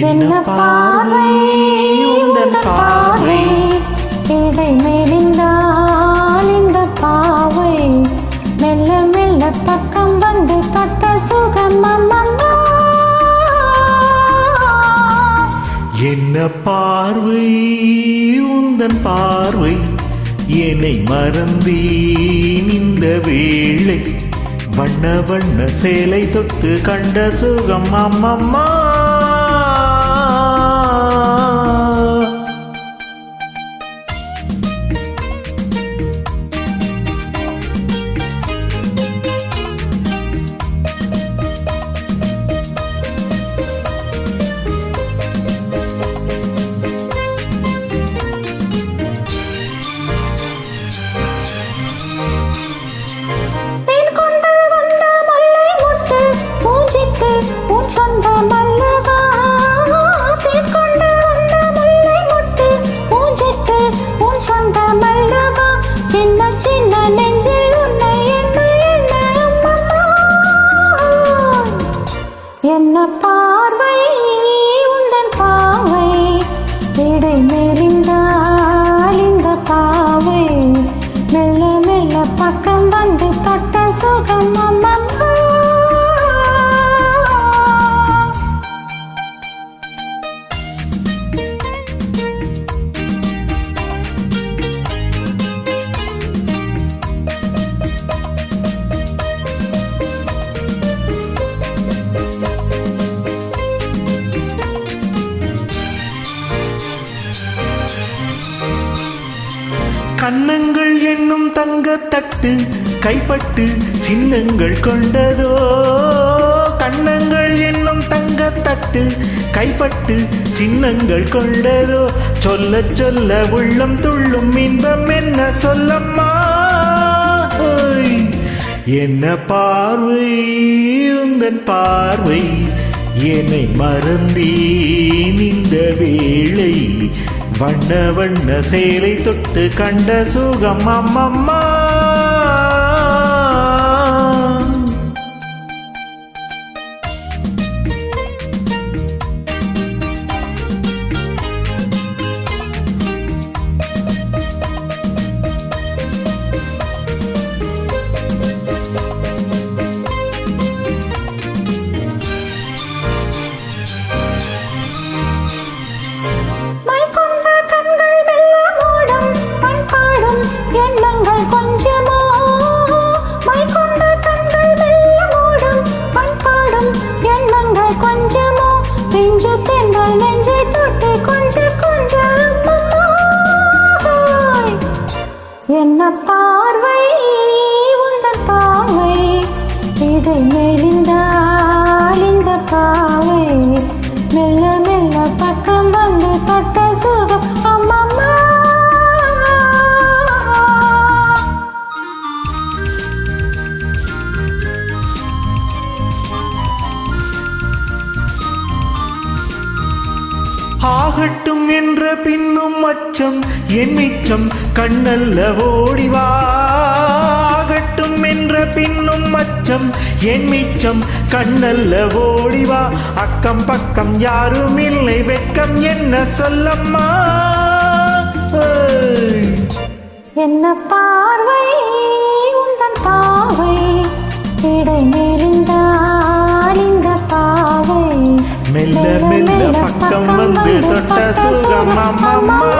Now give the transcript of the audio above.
என்ன பார்வை உந்தன் பார்வை இடை மெலிந்தால் இந்த பாவை மெல்ல மெல்ல பக்கம் வந்து தொட்ட சுகம் அம்மம்மா. என்ன பார்வை உந்தன் பார்வை என்னை மறந்தேன் இந்த வேளை வண்ண வண்ண சேலை தொட்டு கண்ட சுகம் அம்மம்மா. என்ன பார்வை உந்தன் பாவை இடை மெலிந்தால் இந்த பாவை மெல்ல மெல்ல பக்கம் வந்து தொட்ட சுகம் அம்மம்மா. கண்ணங்கள் என்னும் தங்கத்தட்டு கைப்பட்டு சின்னங்கள் கொண்டதோ. கண்ணங்கள் என்னும் தங்கத்தட்டு கைப்பட்டு சின்னங்கள் கொண்டதோ. சொல்ல சொல்ல உள்ளம் துள்ளும் இன்பம் என்ன சொல்லம்மா. என்ன பார்வை உந்தன் பார்வை என்னை மறந்தேன் இந்த வேளை வண்ண வண்ண சேலை தொட்டு கண்ட சுகம் அம்மம்மா. என்ன பார்வை உந்தன் பாவை இடை மெலிந்தால் இந்த பாவை மெல்ல மெல்ல பக்கம் வந்து தொட்ட சுகம் அம்மம்மா. ஆகட்டும் என்ற பின்னும் அச்சம் என் மிச்சம் கண்ணல்ல ஓடிவா. ஆகட்டும் என்ற பின்னும் அச்சம் என் மிச்சம் கண்ணல்ல ஓடிவா. அக்கம் பக்கம் யாரும் இல்லை வெட்கம் என்ன சொல்லம்மா. என்ன பார்வை உந்தன் பாவை இடை மெலிந்தால் இந்த பாவை மெல்ல மெல்ல பக்கம் வந்து தொட்ட சுகம் அம்மம்மா.